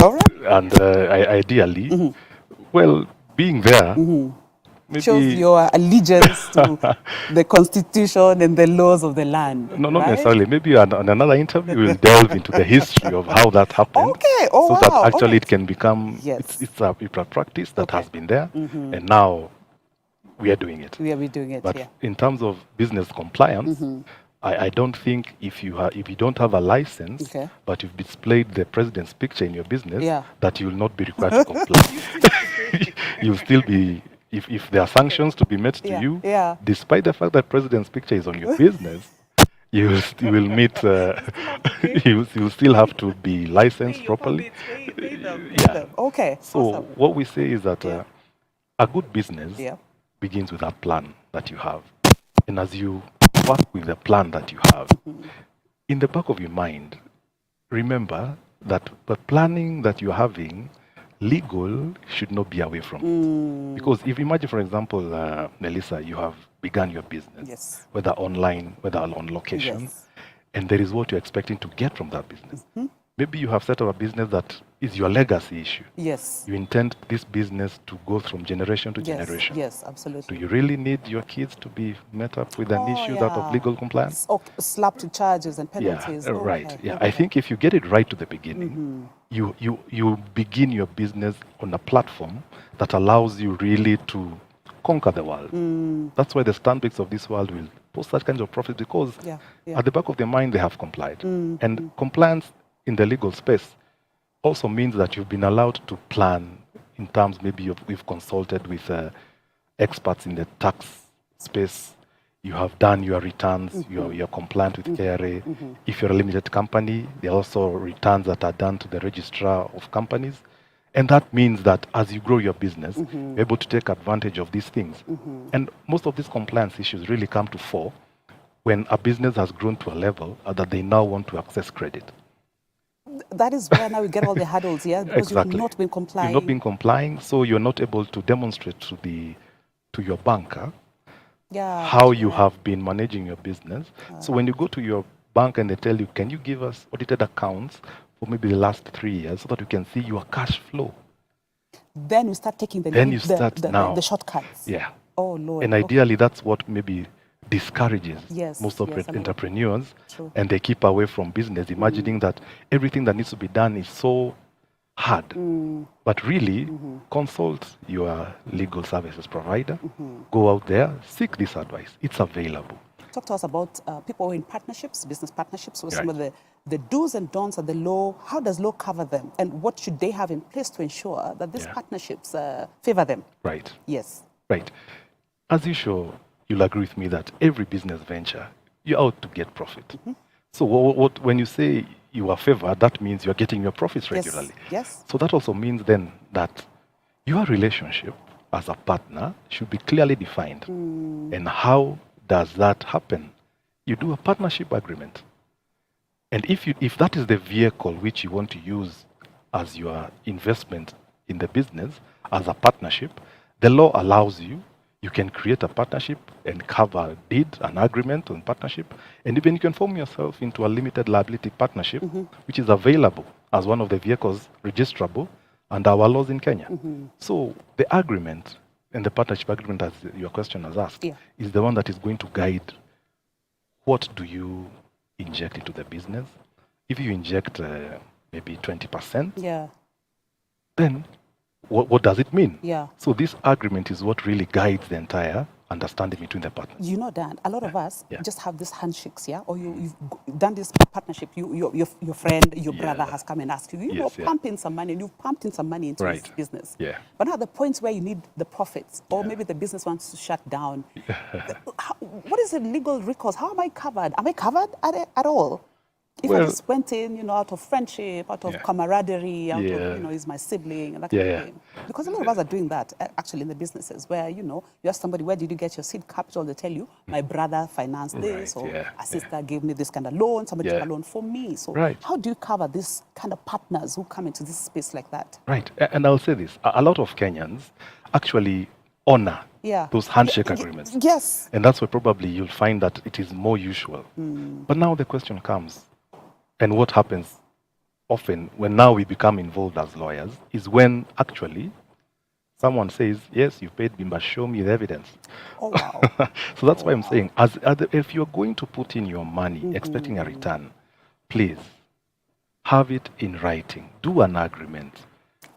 All right. And ideally, well, being there shows your allegiance to the constitution and the laws of the land. No, not right? necessarily. Maybe on another interview we'll delve into the history of how that happened. Okay. Oh, so wow. that actually Okay. it can become, Yes. it's a practice that has been there, Mhm. and now we are doing it. We are doing it, But yeah. in terms of business compliance, Mhm. I don't think if you don't have a license, Okay. but you've displayed the president's picture in your business, Yeah. that you will not be required to comply. You'll still be, if there are sanctions to be met to Yeah, you, yeah. despite the fact that president's picture is on your business, you will meet, you'll still have to be licensed properly. Yeah. Okay. So Awesome. what we say is that a good business Yeah. begins with a plan that you have. And as you work with the plan that you have, in the back of your mind, remember that the planning that you're having, legal should not be away from. Because if imagine, for example, Melissa, you have begun your business, Yes. whether online, whether on location, Yes. and there is what you're expecting to get from that business. Maybe you have set up a business that is your legacy issue. Yes. You intend this business to go from generation to Yes. generation. Yes, absolutely. Do you really need your kids to be met up with an issue that of legal compliance? Slapped to charges and Yeah, penalties. right. Okay. Yeah, Okay. I think if you get it right to the beginning, you begin your business on a platform that allows you really to conquer the world. That's why the Stanbics of this world will post such kinds of profits, because Yeah, yeah. at the back of their mind they have complied. And compliance in the legal space also means that you've been allowed to plan in terms, maybe you've consulted with experts in the tax space, you have done your returns, you're compliant with KRA. If you're a limited company, there are also returns that are done to the registrar of companies. And that means that as you grow your business, you're able to take advantage of these things. And most of these compliance issues really come to fore when a business has grown to a level that they now want to access credit. That is where now we get all the hurdles, yeah? Because Exactly. you've not been complying. You've not been complying, so you're not able to demonstrate to your banker how you have been managing your business. So when you go to your bank and they tell you, can you give us audited accounts for maybe the last 3 years so that we can see your cash flow? Then you start taking the shortcuts. Yeah. Oh, Lord. And ideally, that's what maybe discourages most of yes, entrepreneurs, True. and they keep away from business, imagining that everything that needs to be done is so hard. But really, consult your legal services provider, go out there, seek this advice. It's available. Talk to us about people in partnerships, business partnerships, with some of the do's and don'ts of the law. How does law cover them? And what should they have in place to ensure that these partnerships favor them? Right. Yes. Right. As usual, you'll agree with me that every business venture, you're out to get profit. So when you say you are favored, that means you're getting your profits regularly. Yes. So that also means then that your relationship as a partner should be clearly defined. And how does that happen? You do a partnership agreement. And if that is the vehicle which you want to use as your investment in the business, as a partnership, the law allows you can create a partnership and cover a deed, an agreement on partnership, and even you can form yourself into a limited liability partnership, which is available as one of the vehicles registrable under our laws in Kenya. So the agreement and the partnership agreement, as your question has asked, is the one that is going to guide what do you inject into the business. If you inject maybe 20%, then what does it mean? Yeah. So this agreement is what really guides the entire understanding between the partners. You know, Dan, a lot of us just have these handshakes, yeah? Or you've done this partnership, your friend, your brother has come and asked you, pump in some money, and you've pumped in some money into this business. Yeah. But now the points where you need the profits, or maybe the business wants to shut down. What is the legal recourse? How am I covered? Am I covered at all? If I just went in, out of friendship, out of camaraderie, out of, he's my sibling, and that kind of thing. Because a lot of us are doing that, actually, in the businesses, where, you ask somebody, where did you get your seed capital? They tell you, my brother financed this, or a sister gave me this kind of loan, somebody took a loan for me. So how do you cover this kind of partners who come into this space like that? Right. And I'll say this. A lot of Kenyans actually honor those handshake agreements. Yes. And that's where probably you'll find that it is more usual. But now the question comes, and what happens often when now we become involved as lawyers is when actually Someone says, yes, you paid me, but show me the evidence. Oh, wow. So that's why I'm saying, if you're going to put in your money expecting a return, please have it in writing. Do an agreement.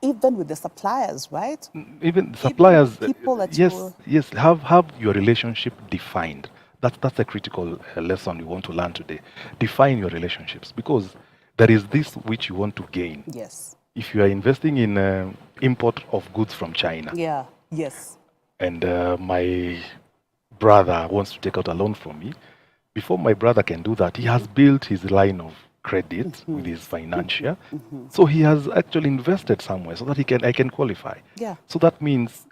Even with the suppliers, right? Even suppliers, people that yes, have your relationship defined. That's a critical lesson you want to learn today. Define your relationships, because there is this which you want to gain. Yes. If you are investing in import of goods from China, yeah, yes, and my brother wants to take out a loan from me, before my brother can do that, he has built his line of credit with his financier. So he has actually invested somewhere so that I can qualify. Yeah. So that means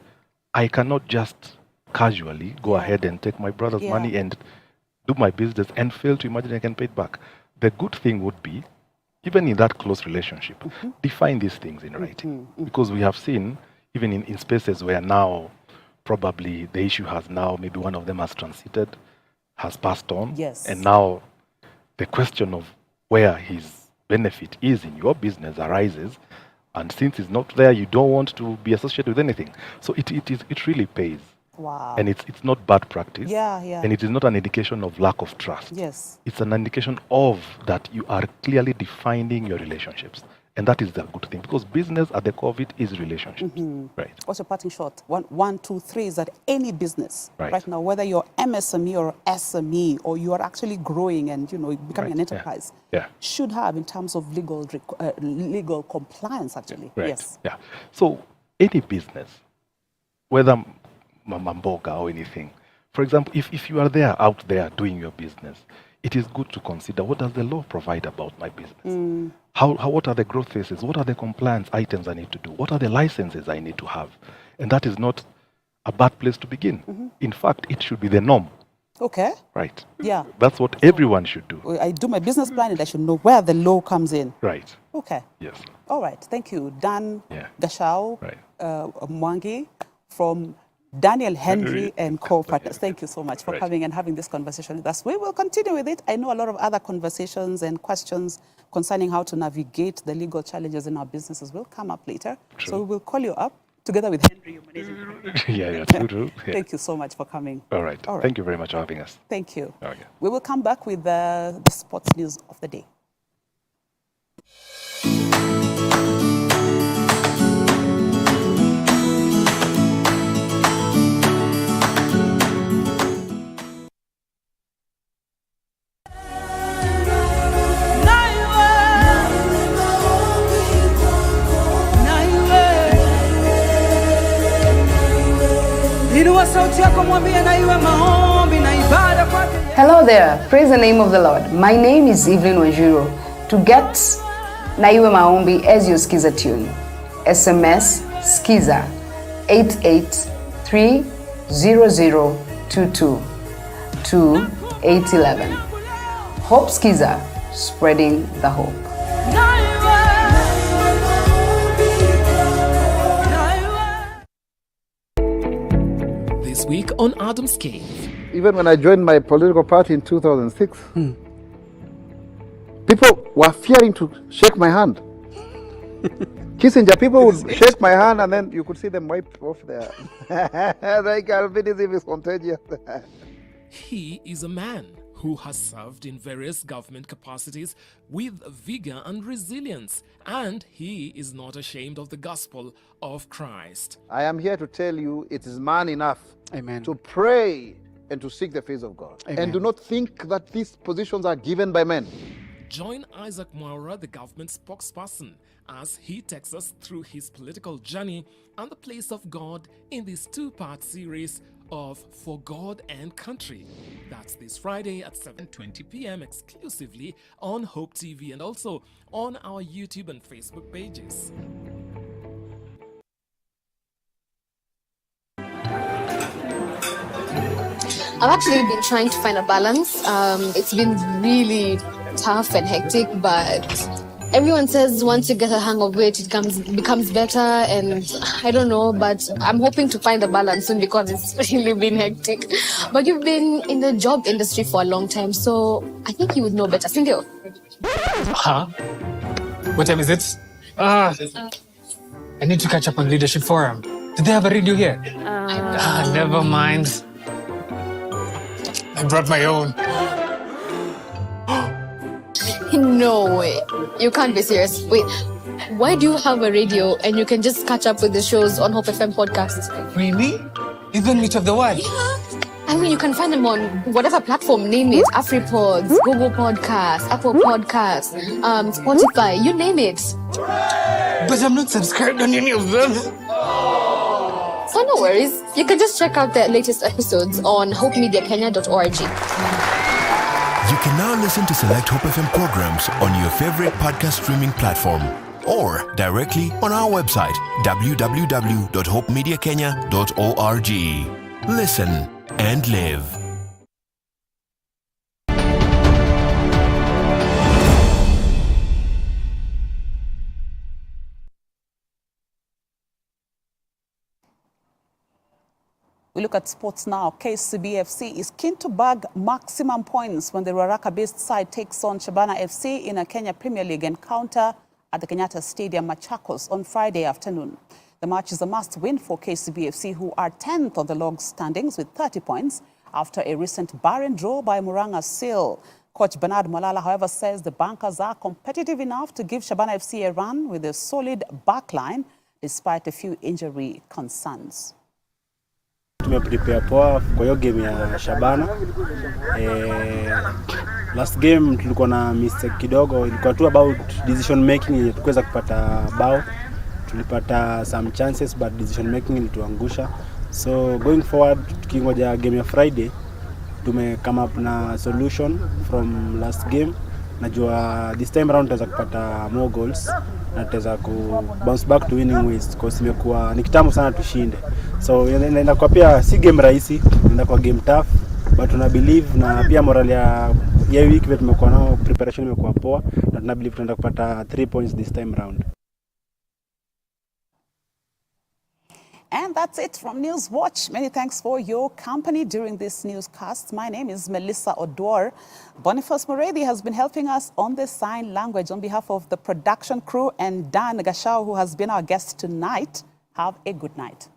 I cannot just casually go ahead and take my brother's money and do my business and fail to imagine I can pay it back. The good thing would be, even in that close relationship, define these things in writing. Because we have seen, even in spaces where now probably the issue has now, maybe one of them has transited, has passed on. Yes. And now the question of where his benefit is in your business arises. And since it's not there, you don't want to be associated with anything. So it really pays. Wow. And it's not bad practice. Yeah, yeah. And it is not an indication of lack of trust. Yes. It's an indication of that you are clearly defining your relationships. And that is the good thing, because business at the core of it is relationships. Right. What's your parting shot? One, two, three is that any business right now, whether you're MSME or SME, or you are actually growing and becoming an enterprise, should have in terms of legal compliance actually. Right. Yes. Yeah. So any business, whether Mamboga or anything, for example, if you are out there doing your business, it is good to consider, what does the law provide about my business? What are the growth phases? What are the compliance items I need to do? What are the licenses I need to have? And that is not a bad place to begin. In fact, it should be the norm. Okay. Right. Yeah. That's what everyone should do. I do my business plan and I should know where the law comes in. Right. Okay. Yes. All right. Thank you, Dan Gashau Mwangi from Daniel Henry and co-partners. Thank you so much for coming and having this conversation with us. We will continue with it. I know a lot of other conversations and questions concerning how to navigate the legal challenges in our businesses will come up later. True. So we will call you up together with Henry, your managing director. Yeah, true. Yeah. Thank you so much for coming. All right. Thank you very much for having us. Thank you. Okay. We will come back with the sports news of the day. Hello there, praise the name of the Lord. My name is Evelyn Wanjuro. To get Naiwe Maombi as your Skiza tune, SMS Skiza 8830022 to 811. Hope Skiza, spreading the hope. This week on Adam's Cave. Even when I joined my political party in 2006, people were fearing to shake my hand. Kissinger, people would shake my hand and then you could see them wipe off their... like albinism is contagious. He is a man who has served in various government capacities with vigor and resilience, and he is not ashamed of the gospel of Christ. I am here to tell you it is man enough to pray and to seek the face of God. Amen. And do not think that these positions are given by men. Join Isaac Mwaura, the government spokesperson, as he takes us through his political journey and the place of God in this two-part series of For God and Country. That's this Friday at 7:20 p.m. exclusively on Hope TV and also on our YouTube and Facebook pages. I've actually been trying to find a balance. It's been really tough and hectic, but everyone says once you get a hang of it, it becomes better, and I don't know, but I'm hoping to find a balance soon because it's really been hectic. But you've been in the job industry for a long time, so I think you would know better. Sindio? Huh? What time is it? I need to catch up on Leadership Forum. Do they have a radio here? Never mind. I brought my own. No way. You can't be serious. Wait, why do you have a radio and you can just catch up with the shows on Hope FM podcast? Really? Even Meet of the World? Yeah. I mean, you can find them on whatever platform, name it. AfriPods, Google Podcasts, Apple Podcasts, Spotify, you name it. But I'm not subscribed on any of them. So no worries. You can just check out their latest episodes on hopemediakenya.org. You can now listen to select Hope FM programs on your favorite podcast streaming platform or directly on our website, www.hopemediakenya.org. Listen and live. We look at sports now. KCB FC is keen to bag maximum points when the Ruaraka-based side takes on Shabana FC in a Kenya Premier League encounter at the Kenyatta Stadium, Machakos, on Friday afternoon. The match is a must-win for KCB FC, who are 10th on the log standings with 30 points after a recent barren draw by Muranga Seal. Coach Bernard Malala, however, says the bankers are competitive enough to give Shabana FC a run with a solid backline despite a few injury concerns. Tumeprepare poa kwa hiyo game ya Shabana. Last game tulikuwa na mistake kidogo, ilikuwa tu about decision making yenye tukuweza kupata bao. Tulipata some chances but decision making ilituangusha. So going forward, tukingoja game ya Friday, tume come up na solution from last game. Najua this time round tutaweza kupata more goals na tutaweza ku bounce back to winning ways because imekuwa ni kitambo sana tushinde. So inaenda kwa pia si game rahisi, inaenda kwa game tough, but tuna believe na pia morale ya week wetu tumekuwa nao, preparation imekuwa poa na tuna believe tunaenda kupata 3 points this time round. And that's it from Newswatch. Many thanks for your company during this newscast. My name is Melissa Oduor. Boniface Moredi has been helping us on the sign language on behalf of the production crew and Dan Gashao, who has been our guest tonight. Have a good night.